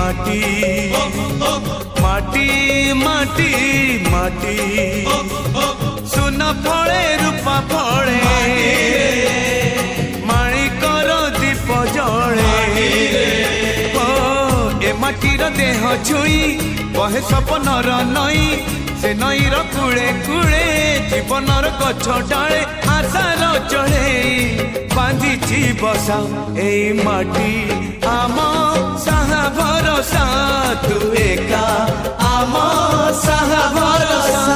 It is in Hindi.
माटी माटी माटी माटी सुन फले रूपा फले माणिकर दीप जले ए माटीर देह छुई बहे सपनर नई से नईर कूले कूले जीवनर गछ डाले आशार चढ़े बांधिची बसा ए माटी आम साहा भरोसा तू एका आम साहा भरोसा।